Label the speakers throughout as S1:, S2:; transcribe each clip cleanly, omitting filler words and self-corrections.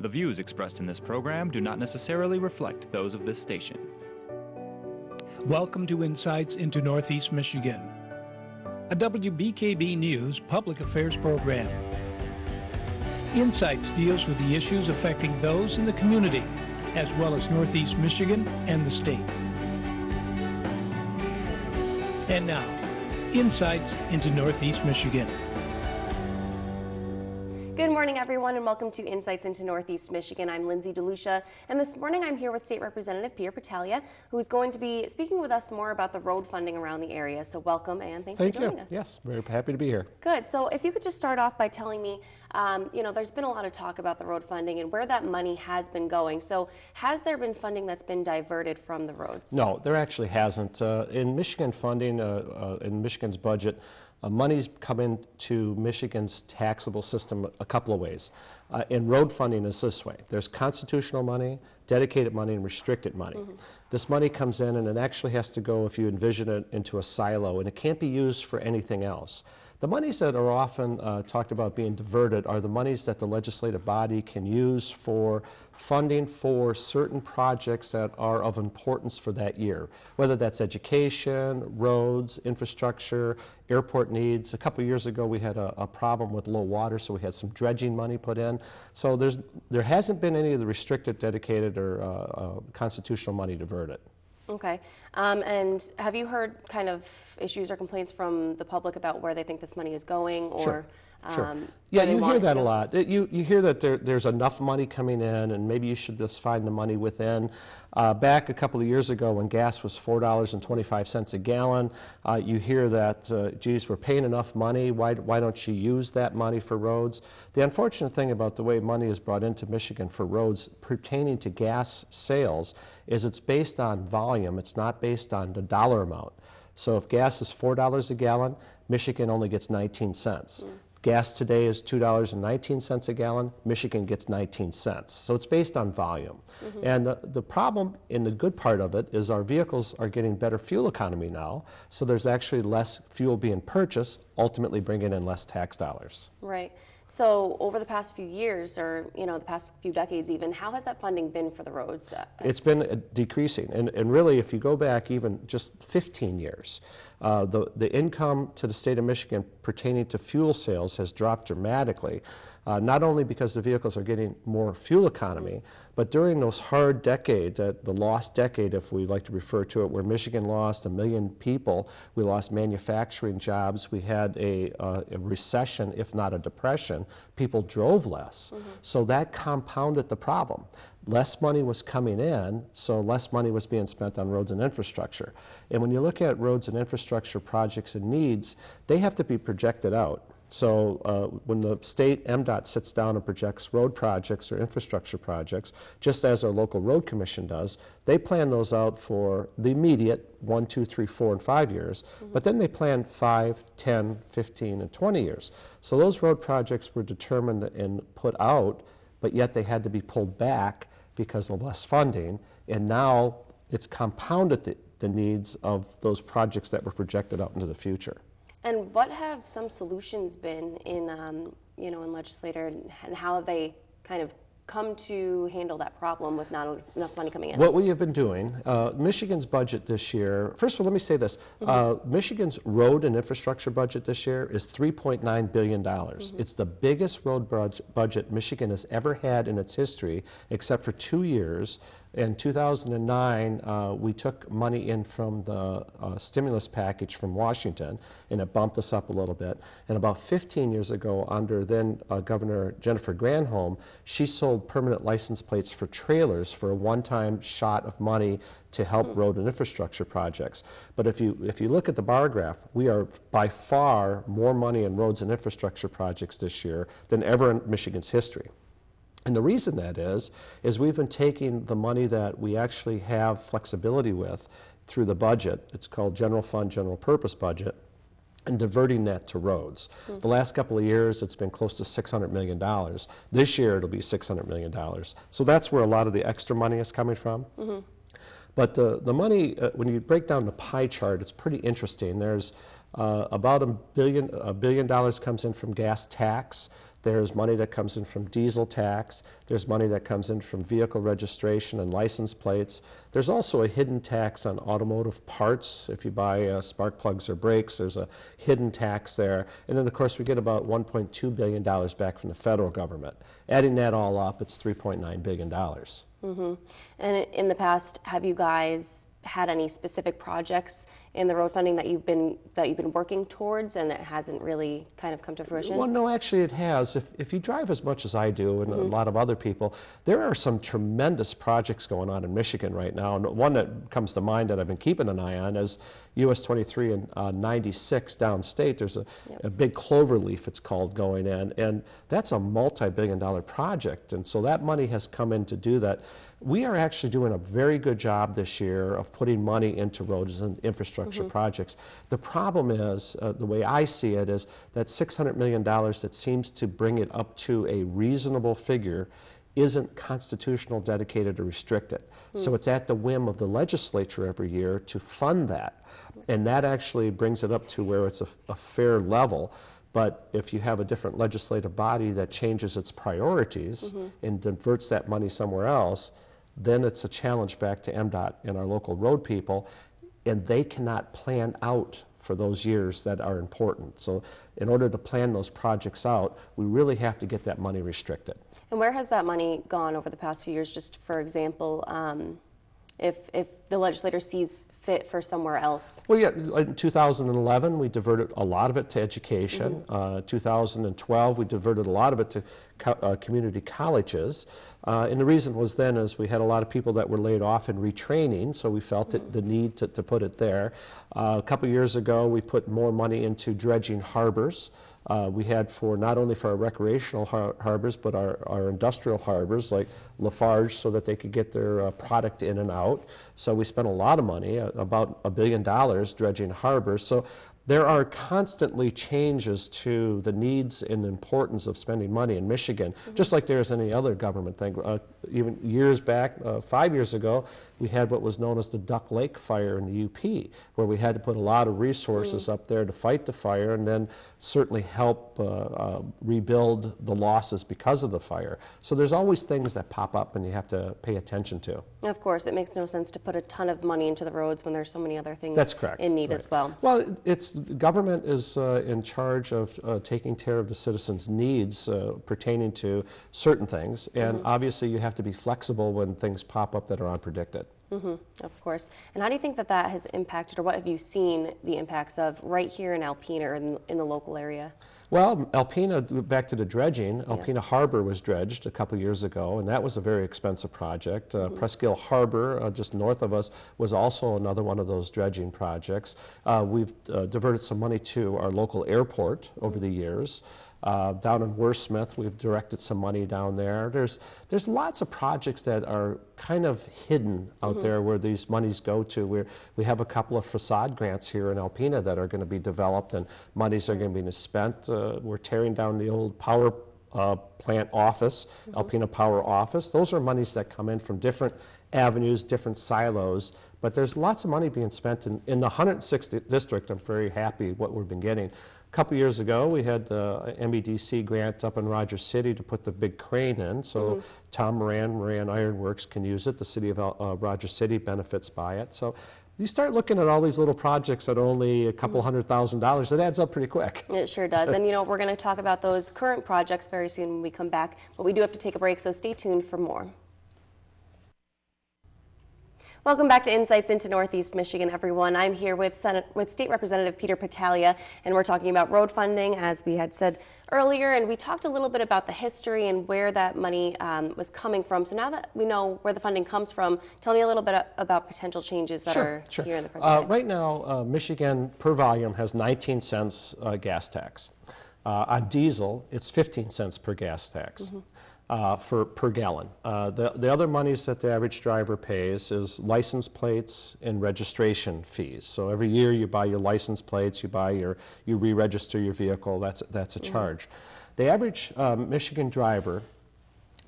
S1: The views expressed in this program do not necessarily reflect those of this station.
S2: Welcome to Insights into Northeast Michigan, a WBKB News public affairs program. Insights deals with the issues affecting those in the community, as well as Northeast Michigan and the state. And now, Insights into Northeast Michigan.
S3: Good morning, everyone, and welcome to Insights into Northeast Michigan. I'm Lindsay DeLucia, and this morning I'm here with State Representative Peter Patalia, who is going to be speaking with us more about the road funding around the area. So welcome, and thanks for joining us.
S4: Yes, very happy to be here.
S3: Good. So if you could just start off by telling me, there's been a lot of talk about the road funding and where that money has been going. So has there been funding that's been diverted from the roads?
S4: No, there actually hasn't. In Michigan funding, in Michigan's budget, money's come into Michigan's taxable system a couple of ways. In road funding is this way. There's constitutional money, dedicated money, and restricted money. This money comes in and it actually has to go, if you envision it, into a silo, and it can't be used for anything else. The monies that are often talked about being diverted are the monies that the legislative body can use for funding for certain projects that are of importance for that year, whether that's education, roads, infrastructure, airport needs. A couple years ago we had a problem with low water, so we had some dredging money put in. So there hasn't been any of the restricted, dedicated, or constitutional money diverted.
S3: Okay. And have you heard kind of issues or complaints from the public about where they think this money is going? Or,
S4: Sure. Yeah, you hear that a lot. You hear that there's enough money coming in and maybe you should just find the money within. Back a couple of years ago when gas was $4.25 a gallon, you hear that, geez, we're paying enough money, why don't you use that money for roads? The unfortunate thing about the way money is brought into Michigan for roads pertaining to gas sales is it's based on volume, it's not based on the dollar amount. So if gas is $4 a gallon, Michigan only gets 19 cents. Gas today is $2.19 a gallon. Michigan gets 19 cents. So it's based on volume. And the problem in the good part of it is our vehicles are getting better fuel economy now. So there's actually less fuel being purchased, ultimately bringing in less tax dollars.
S3: Right. So over the past few years, or the past few decades even, how has that funding been for the roads?
S4: It's been decreasing, and really if you go back even just 15 years, the income to the state of Michigan pertaining to fuel sales has dropped dramatically, not only because the vehicles are getting more fuel economy, but during those hard decades, the lost decade, if we like to refer to it, where Michigan lost 1 million people, we lost manufacturing jobs, we had a recession, if not a depression, people drove less. So that compounded the problem. Less money was coming in, so less money was being spent on roads and infrastructure. And when you look at roads and infrastructure projects and needs, they have to be projected out. So when the state MDOT sits down and projects road projects or infrastructure projects, just as our local road commission does, they plan those out for the immediate 1, 2, 3, 4, and 5 years, but then they plan 5, 10, 15, and 20 years. So those road projects were determined and put out, but yet they had to be pulled back because of less funding, and now it's compounded the needs of those projects that were projected out into the future.
S3: And what have some solutions been in legislature, and how have they kind of come to handle that problem with not enough money coming in?
S4: What we have been doing, Michigan's budget this year, first of all, let me say this. Michigan's road and infrastructure budget this year is $3.9 billion. It's the biggest road budget Michigan has ever had in its history, except for 2 years. In 2009, we took money in from the stimulus package from Washington, and it bumped us up a little bit. And about 15 years ago, under then Governor Jennifer Granholm, she sold permanent license plates for trailers for a one-time shot of money to help road and infrastructure projects. But if you look at the bar graph, we are by far more money in roads and infrastructure projects this year than ever in Michigan's history. And the reason that is we've been taking the money that we actually have flexibility with through the budget, it's called general fund, general purpose budget, and diverting that to roads. The last couple of years, it's been close to $600 million. This year, it'll be $600 million. So that's where a lot of the extra money is coming from. But the money, when you break down the pie chart, it's pretty interesting. There's about $1 billion comes in from gas tax. There's money that comes in from diesel tax. There's money that comes in from vehicle registration and license plates. There's also a hidden tax on automotive parts. If you buy spark plugs or brakes, there's a hidden tax there. And then, of course, we get about $1.2 billion back from the federal government. Adding that all up, it's $3.9 billion.
S3: Mm-hmm. And in the past, have you guys had any specific projects in the road funding that you've been working towards, and it hasn't really kind of come to fruition?
S4: Well, no, actually it has. If you drive as much as I do, and a lot of other people, there are some tremendous projects going on in Michigan right now. And one that comes to mind that I've been keeping an eye on is US 23 and 96 downstate. There's a big cloverleaf, it's called, going in, and that's a multi-billion-dollar project. And so that money has come in to do that. We are actually doing a very good job this year of putting money into roads and infrastructure projects. The problem is, the way I see it, is that $600 million that seems to bring it up to a reasonable figure isn't constitutional, dedicated, or restricted. So it's at the whim of the legislature every year to fund that. And that actually brings it up to where it's a fair level. But if you have a different legislative body that changes its priorities and diverts that money somewhere else, then it's a challenge back to MDOT and our local road people, and they cannot plan out for those years that are important. So in order to plan those projects out, we really have to get that money restricted.
S3: And where has that money gone over the past few years? Just for example, if the legislator sees fit for somewhere else?
S4: Well, yeah, in 2011, we diverted a lot of it to education. 2012, we diverted a lot of it to community colleges. And the reason was then is we had a lot of people that were laid off and retraining, so we felt the need to put it there. A couple years ago, we put more money into dredging harbors. We had for not only for our recreational harbors, but our industrial harbors like Lafarge, so that they could get their product in and out. So we spent a lot of money, about $1 billion, dredging harbors. So there are constantly changes to the needs and importance of spending money in Michigan, just like there is any other government thing. Even years back, 5 years ago, we had what was known as the Duck Lake fire in the UP, where we had to put a lot of resources up there to fight the fire and then certainly help rebuild the losses because of the fire. So there's always things that pop up and you have to pay attention to.
S3: Of course, it makes no sense to put a ton of money into the roads when there's so many other things
S4: That's correct.
S3: in need
S4: Right.
S3: as well.
S4: Well, government is in charge of taking care of the citizens' needs pertaining to certain things, and obviously you have to be flexible when things pop up that are unpredicted.
S3: Of course. And how do you think that that has impacted, or what have you seen the impacts of right here in Alpena or in the local area?
S4: Well, Alpena, back to the dredging, Alpena Harbor was dredged a couple years ago, and that was a very expensive project. Presqu'Île Harbor, just north of us, was also another one of those dredging projects. We've diverted some money to our local airport over the years. Down in Wordsmith, we've directed some money down there. There's lots of projects that are kind of hidden out there where these monies go to. We have a couple of facade grants here in Alpena that are going to be developed, and monies are going to be spent. We're tearing down the old power plant office, Alpena Power Office. Those are monies that come in from different avenues, different silos, but there's lots of money being spent in the 106th district. I'm very happy what we've been getting. A couple years ago, we had the MEDC grant up in Rogers City to put the big crane in, so Tom Moran Iron Works can use it. The city of Rogers City benefits by it. So you start looking at all these little projects at only a couple $100,000, it adds up pretty quick.
S3: It sure does. And you know, we're going to talk about those current projects very soon when we come back, but we do have to take a break, so stay tuned for more. Welcome back to Insights into Northeast Michigan, everyone. I'm here with State Representative Peter Battaglia, and we're talking about road funding, as we had said earlier, and we talked a little bit about the history and where that money was coming from. So now that we know where the funding comes from, tell me a little bit about potential changes that are here in the present.
S4: Right now, Michigan, per volume, has 19 cents gas tax. On diesel, it's 15 cents per gas tax. Per gallon. The other monies that the average driver pays is license plates and registration fees. So every year you buy your license plates, you re-register your vehicle, that's a charge. The average Michigan driver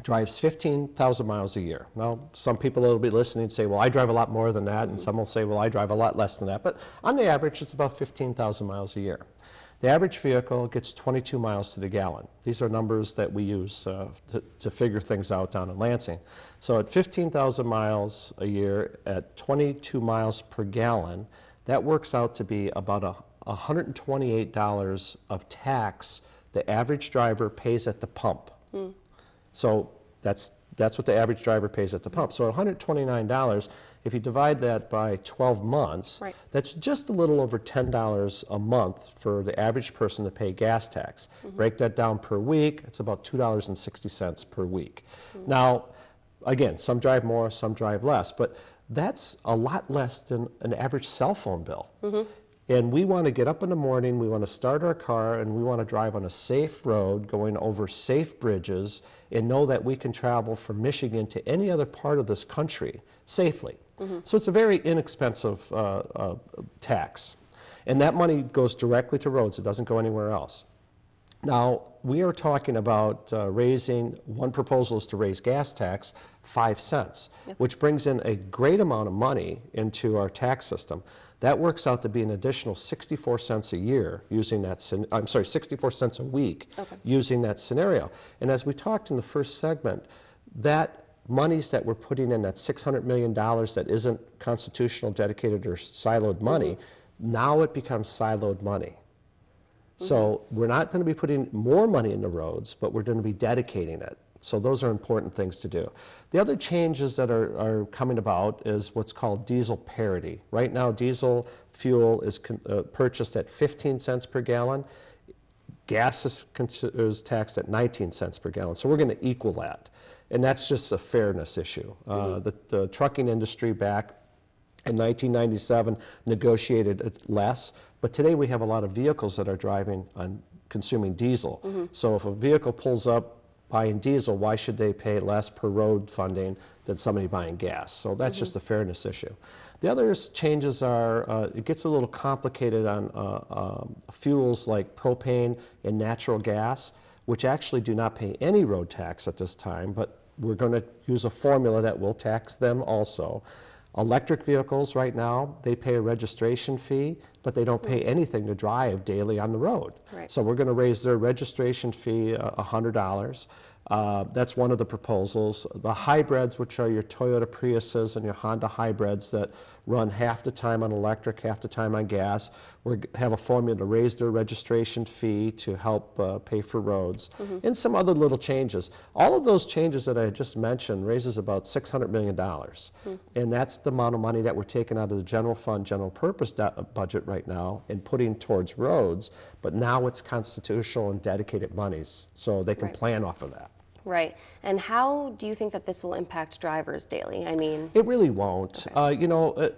S4: drives 15,000 miles a year. Now, some people will be listening and say, well, I drive a lot more than that, and some will say, well, I drive a lot less than that. But on the average, it's about 15,000 miles a year. The average vehicle gets 22 miles to the gallon. These are numbers that we use to figure things out down in Lansing. So at 15,000 miles a year, at 22 miles per gallon, that works out to be about $128 of tax the average driver pays at the pump. So that's what the average driver pays at the pump. So $129, if you divide that by 12 months,
S3: Right.
S4: that's just a little over $10 a month for the average person to pay gas tax. Break that down per week, it's about $2.60 per week. Now, again, some drive more, some drive less, but that's a lot less than an average cell phone bill. And we want to get up in the morning, we want to start our car, and we want to drive on a safe road, going over safe bridges, and know that we can travel from Michigan to any other part of this country safely. So it's a very inexpensive tax. And that money goes directly to roads, it doesn't go anywhere else. Now, we are talking about raising, one proposal is to raise gas tax 5 cents, which brings in a great amount of money into our tax system. That works out to be an additional 64 cents a year using that, 64 cents a week using that scenario. And as we talked in the first segment, that monies that we're putting in, that $600 million that isn't constitutional, dedicated, or siloed money, now it becomes siloed money. So we're not going to be putting more money in the roads, but we're going to be dedicating it. So those are important things to do. The other changes that are coming about is what's called diesel parity. Right now, diesel fuel is purchased at 15 cents per gallon. Gas is taxed at 19 cents per gallon. So we're going to equal that. And that's just a fairness issue. The trucking industry back in 1997 negotiated it less, but today we have a lot of vehicles that are driving on consuming diesel. So if a vehicle pulls up buying diesel, why should they pay less per road funding than somebody buying gas? So that's just a fairness issue. The other changes are, it gets a little complicated on fuels like propane and natural gas, which actually do not pay any road tax at this time, but we're going to use a formula that will tax them also. Electric vehicles right now, they pay a registration fee, but they don't pay anything to drive daily on the road.
S3: Right.
S4: So we're going to raise their registration fee $100. That's one of the proposals. The hybrids, which are your Toyota Priuses and your Honda hybrids that run half the time on electric, half the time on gas, we have a formula to raise their registration fee to help pay for roads, and some other little changes. All of those changes that I just mentioned raises about $600 million, and that's the amount of money that we're taking out of the general fund, general purpose budget right now and putting towards roads, but now it's constitutional and dedicated monies, so they can plan off of that.
S3: Right. And how do you think that this will impact drivers daily? I mean,
S4: it really won't. You know,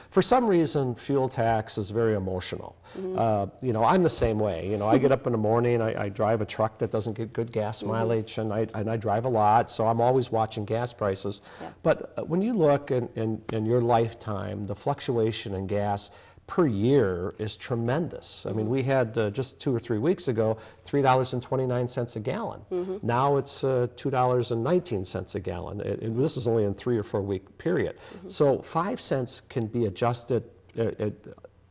S4: for some reason, fuel tax is very emotional. You know, I'm the same way. You know, I get up in the morning, I drive a truck that doesn't get good gas mileage, and I drive a lot, so I'm always watching gas prices. But when you look in your lifetime, the fluctuation in gas per year is tremendous. I mean, we had just 2 or 3 weeks ago, $3.29 a gallon. Now it's $2.19 a gallon. And this is only in 3 or 4 week period. So 5 cents can be adjusted,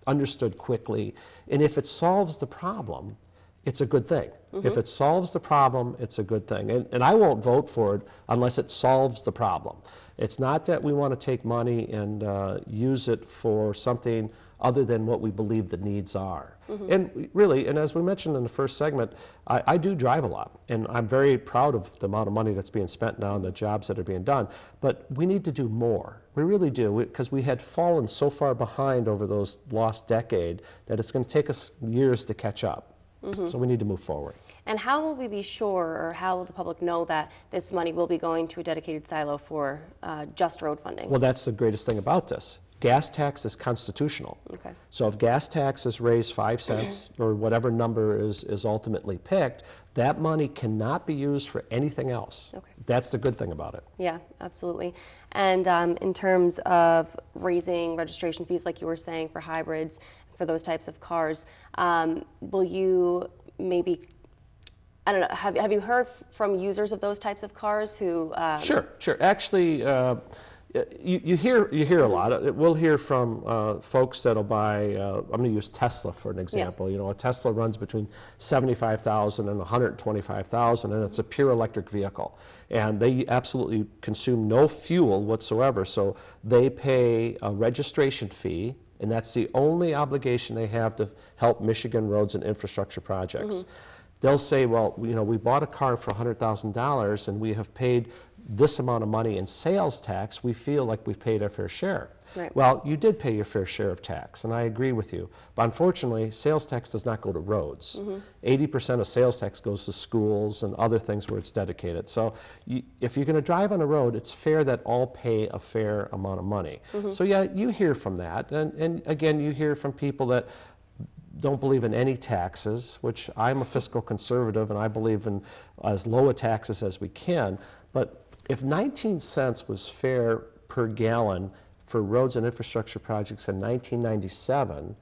S4: understood quickly, and if it solves the problem, it's a good thing. If it solves the problem, it's a good thing. And I won't vote for it unless it solves the problem. It's not that we want to take money and use it for something other than what we believe the needs are. And really, and as we mentioned in the first segment, I do drive a lot, and I'm very proud of the amount of money that's being spent now and the jobs that are being done, but we need to do more. We really do, because we had fallen so far behind over those lost decade that it's going to take us years to catch up. So we need to move forward.
S3: And how will we be sure, or how will the public know that this money will be going to a dedicated silo for just road funding?
S4: Well, that's the greatest thing about this. Gas tax is constitutional. So if gas tax is raised 5 cents or whatever number is ultimately picked, that money cannot be used for anything else. That's the good thing about it.
S3: Yeah, absolutely. And in terms of raising registration fees, like you were saying, for hybrids, for those types of cars, will you maybe, I don't know, have you heard from users of those types of cars who...
S4: Sure. Actually, You hear a lot. We'll hear from folks that'll buy. I'm going to use Tesla for an example.
S3: Yeah.
S4: You know, a Tesla runs between $75,000 and $125,000, and it's a pure electric vehicle, and they absolutely consume no fuel whatsoever. So they pay a registration fee, and that's the only obligation they have to help Michigan roads and infrastructure projects. They'll say, well, you know, we bought a car for $100,000 and we have paid this amount of money in sales tax. We feel like we've paid our fair share.
S3: Right.
S4: Well, you did pay your fair share of tax, and I agree with you. But unfortunately, sales tax does not go to roads. 80% of sales tax goes to schools and other things where it's dedicated. So if you're going to drive on a road, it's fair that all pay a fair amount of money. So yeah, you hear from that. And again, you hear from people that don't believe in any taxes, which I'm a fiscal conservative and I believe in as low a taxes as we can. But if 19 cents was fair per gallon for roads and infrastructure projects in 1997,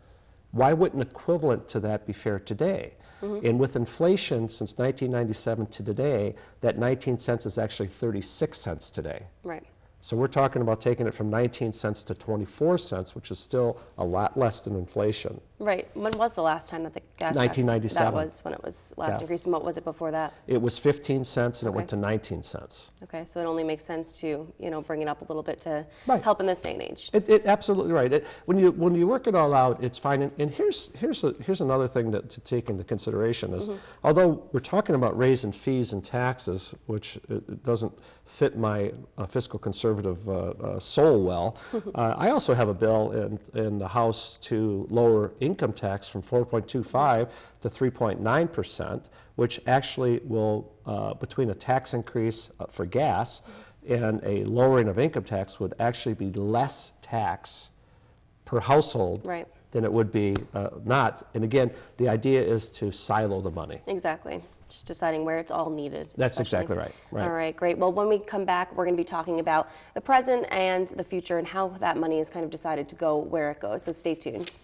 S4: why wouldn't equivalent to that be fair today? And with inflation since 1997 to today, that 19 cents is actually 36 cents today.
S3: Right.
S4: So we're talking about taking it from 19 cents to 24 cents, which is still a lot less than inflation.
S3: Right. When was the last time that the gas tax?
S4: 1997.
S3: That was when it was last increased. And what was it before that?
S4: It was 15 cents and it went to 19 cents.
S3: Okay, so it only makes sense to, you know, bring it up a little bit to
S4: Right.
S3: help in this day and age.
S4: Absolutely right. When you work it all out, it's fine. And here's another thing to take into consideration is, although we're talking about raising fees and taxes, which doesn't fit my fiscal conservative soul well, I also have a bill in the House to lower income tax from 4.25 to 3.9%, which actually will, between a tax increase for gas and a lowering of income tax, would actually be less tax per household
S3: Right.
S4: than it would be not. And again, the idea is to silo the money.
S3: Exactly. Just deciding where it's all needed.
S4: That's
S3: especially.
S4: exactly right. Right.
S3: All right, great. Well, when we come back, we're going to be talking about the present and the future and how that money is kind of decided to go where it goes. So stay tuned.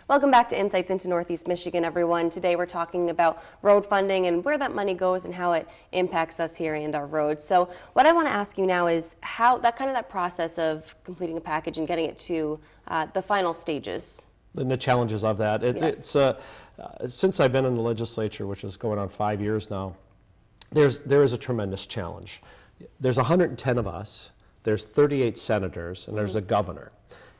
S3: Welcome back to Insights into Northeast Michigan, everyone. Today we're talking about road funding and where that money goes and how it impacts us here and our roads. So what I want to ask you now is how that process of completing a package and getting it to the final stages.
S4: And the challenges of that.
S3: Yes.
S4: Since I've been in the legislature, which is going on 5 years now, there is a tremendous challenge. There's 110 of us, there's 38 senators, and there's a governor.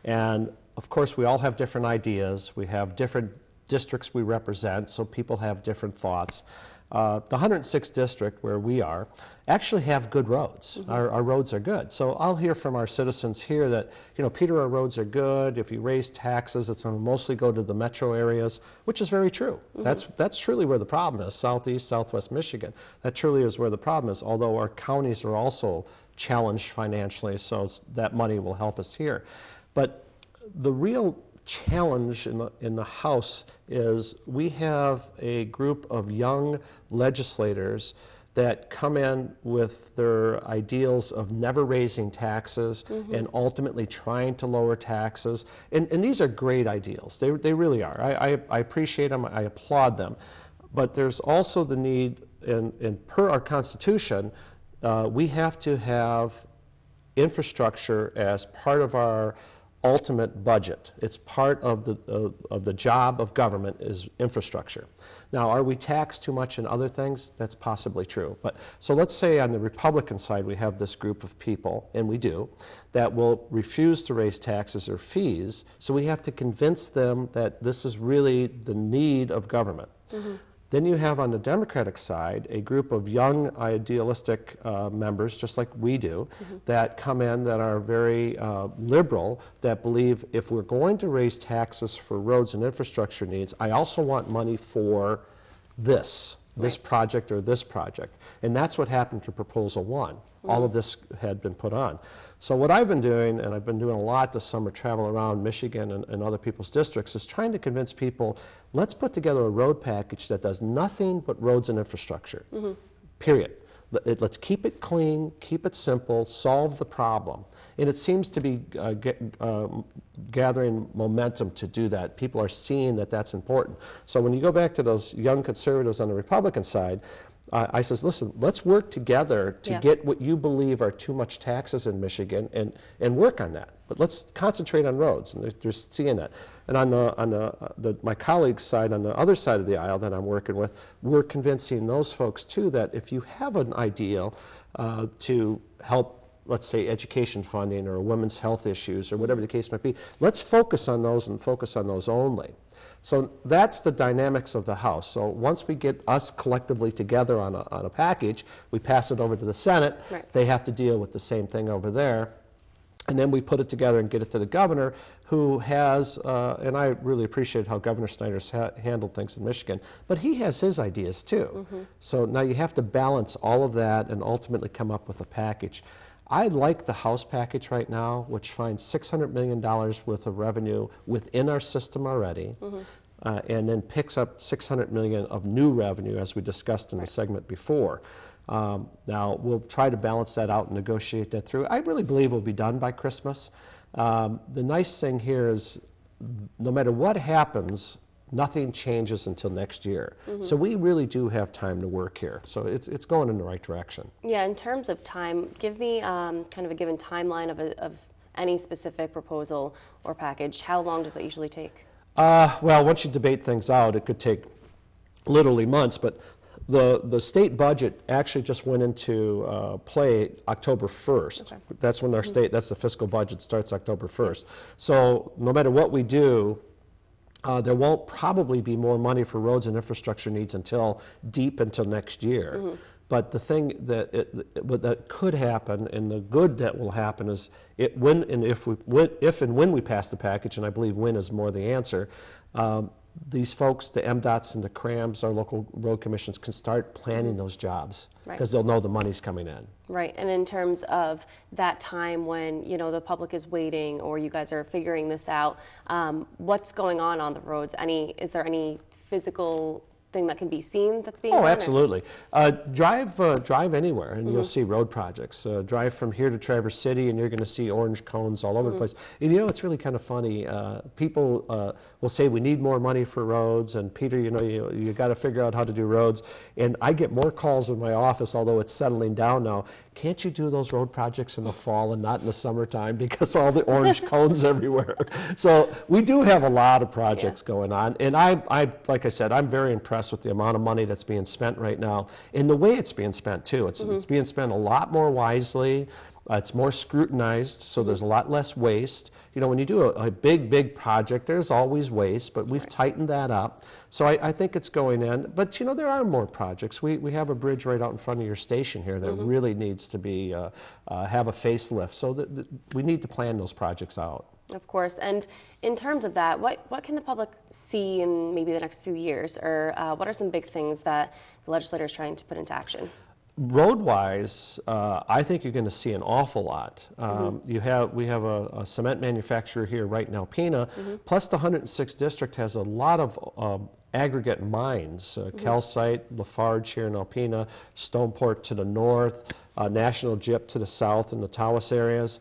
S4: And of course, we all have different ideas. We have different districts we represent, so people have different thoughts. The 106th district, where we are, actually have good roads. Our roads are good. So I'll hear from our citizens here that, you know, Peter, our roads are good. If you raise taxes, it's going to mostly go to the metro areas, which is very true. That's truly where the problem is, southeast, southwest Michigan. That truly is where the problem is, although our counties are also challenged financially, so that money will help us here. But the real challenge in the House is we have a group of young legislators that come in with their ideals of never raising taxes and ultimately trying to lower taxes. And these are great ideals. They really are. I appreciate them. I applaud them. But there's also the need, and per our Constitution, we have to have infrastructure as part of our ultimate budget. It's part of the job of government is infrastructure. Now, are we taxed too much in other things? That's possibly true. But so let's say on the Republican side we have this group of people, and we do, that will refuse to raise taxes or fees. So we have to convince them that this is really the need of government. Then you have on the Democratic side a group of young idealistic members, just like we do, that come in that are very liberal, that believe if we're going to raise taxes for roads and infrastructure needs, I also want money for this project or this project. And that's what happened to Proposal 1. All of this had been put on. So what I've been doing, and I've been doing a lot this summer, traveling around Michigan and other people's districts, is trying to convince people, let's put together a road package that does nothing but roads and infrastructure, period. Let's keep it clean, keep it simple, solve the problem. And it seems to be gathering momentum to do that. People are seeing that that's important. So when you go back to those young conservatives on the Republican side, I says, listen, let's work together to
S3: Yeah.
S4: get what you believe are too much taxes in Michigan and work on that. But let's concentrate on roads, and they're seeing that. And on my colleague's side, on the other side of the aisle that I'm working with, we're convincing those folks too that if you have an ideal to help, let's say, education funding or women's health issues or whatever the case might be, let's focus on those and focus on those only. So that's the dynamics of the House. So once we get us collectively together on a package, we pass it over to the Senate.
S3: Right.
S4: They have to deal with the same thing over there. And then we put it together and get it to the governor, who has, and I really appreciate how Governor Snyder's handled things in Michigan, but he has his ideas too. So now you have to balance all of that and ultimately come up with a package. I like the House package right now, which finds $600 million worth of revenue within our system already, and then picks up $600 million of new revenue, as we discussed in the segment before. Now, we'll try to balance that out and negotiate that through. I really believe we'll be done by Christmas. The nice thing here is, no matter what happens, nothing changes until next year. So we really do have time to work here. So it's going in the right direction.
S3: Yeah, in terms of time, give me kind of a given timeline of any specific proposal or package. How long does that usually take?
S4: Well, once you debate things out, it could take literally months, but the state budget actually just went into play October 1st.
S3: Okay.
S4: That's when our that's the fiscal budget starts October 1st. So no matter what we do, there won't probably be more money for roads and infrastructure needs until deep until next year. But the thing that could happen, and the good that will happen, is if and when we pass the package, and I believe when is more the answer, these folks, the MDOTs and the CRAMs, our local road commissions, can start planning those jobs because they'll know the money's coming in.
S3: Right, and in terms of that time when, you know, the public is waiting or you guys are figuring this out, what's going on the roads? Is there any physical thing that can be seen that's being done?
S4: Oh, absolutely. Drive anywhere and you'll see road projects. Drive from here to Traverse City and you're going to see orange cones all over the place. And you know, it's really kind of funny. People will say we need more money for roads, and Peter, you know, you got to figure out how to do roads. And I get more calls in my office, although it's settling down now. Can't you do those road projects in the fall and not in the summertime because all the orange cones everywhere? So we do have a lot of projects going on, and I like I said, I'm very impressed with the amount of money that's being spent right now and the way it's being spent too. It's being spent a lot more wisely. It's more scrutinized, so there's a lot less waste. You know, when you do a big project, there's always waste, but we've tightened that up. So I think it's going in. But, you know, there are more projects. We have a bridge right out in front of your station here that really needs to be have a facelift. So we need to plan those projects out.
S3: Of course. And in terms of that, what can the public see in maybe the next few years? Or what are some big things that the legislature is trying to put into action?
S4: Road-wise, I think you're going to see an awful lot. We have a cement manufacturer here right in Alpena, plus the 106th district has a lot of aggregate mines, Calcite, Lafarge here in Alpena, Stoneport to the north, National Gyp to the south in the Tawas areas.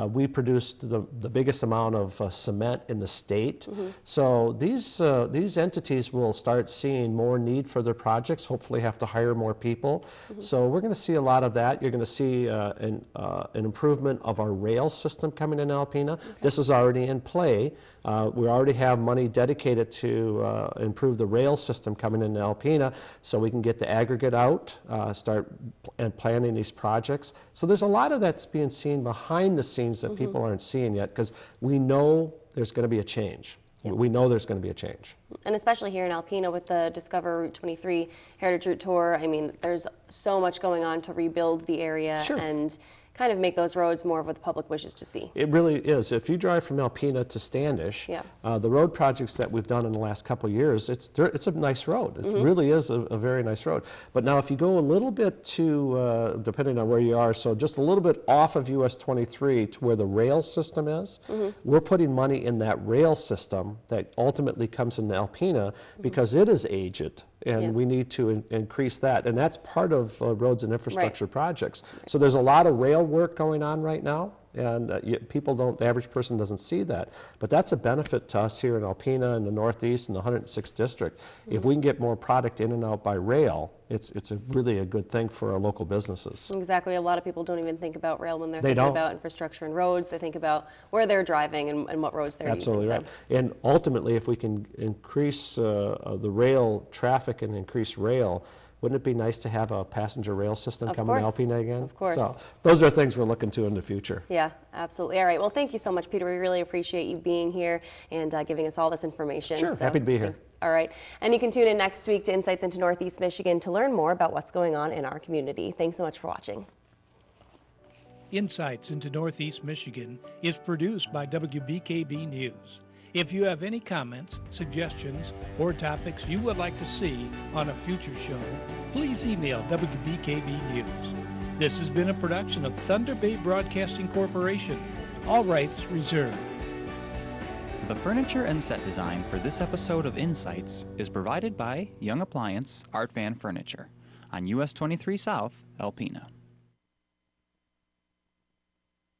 S4: We produced the biggest amount of cement in the state. So these entities will start seeing more need for their projects, hopefully have to hire more people. So we're going to see a lot of that. You're going to see an improvement of our rail system coming in Alpena. This is already in play. We already have money dedicated to improve the rail system coming in Alpena so we can get the aggregate out, start planning these projects. So there's a lot of that's being seen behind the scenes that people aren't seeing yet, because we know there's going to be a change. We know there's going to be a change.
S3: And especially here in Alpena with the Discover Route 23 Heritage Route Tour, I mean, there's so much going on to rebuild the area and kind of make those roads more of what the public wishes to see.
S4: It really is. If you drive from Alpena to Standish, the road projects that we've done in the last couple of years, it's a nice road. It really is a very nice road. But now if you go a little bit to, depending on where you are, so just a little bit off of US 23 to where the rail system is, we're putting money in that rail system that ultimately comes into Alpena because it is aged. And we need to increase that. And that's part of roads and infrastructure projects. So there's a lot of rail work going on right now. and the average person doesn't see that. But that's a benefit to us here in Alpena and the Northeast and the 106th District. If we can get more product in and out by rail, it's really a good thing for our local businesses.
S3: Exactly. A lot of people don't even think about rail when they're
S4: They
S3: thinking
S4: don't.
S3: about infrastructure and roads. They think about where they're driving and what roads they're
S4: Absolutely
S3: using.
S4: right. And ultimately, if we can increase the rail traffic and increase rail, wouldn't it be nice to have a passenger rail system
S3: Of
S4: coming to
S3: course.
S4: Alpena again?
S3: Of course.
S4: So those are things we're looking to in the future.
S3: Yeah, absolutely. All right. Well, thank you so much, Peter. We really appreciate you being here and giving us all this information.
S4: Sure. Happy to be here.
S3: Thanks. All right. And you can tune in next week to Insights into Northeast Michigan to learn more about what's going on in our community. Thanks so much for watching.
S2: Insights into Northeast Michigan is produced by WBKB News. If you have any comments, suggestions, or topics you would like to see on a future show, please email WBKB News. This has been a production of Thunder Bay Broadcasting Corporation. All rights reserved.
S1: The furniture and set design for this episode of Insights is provided by Young Appliance Art Van Furniture on US 23 South, Alpena.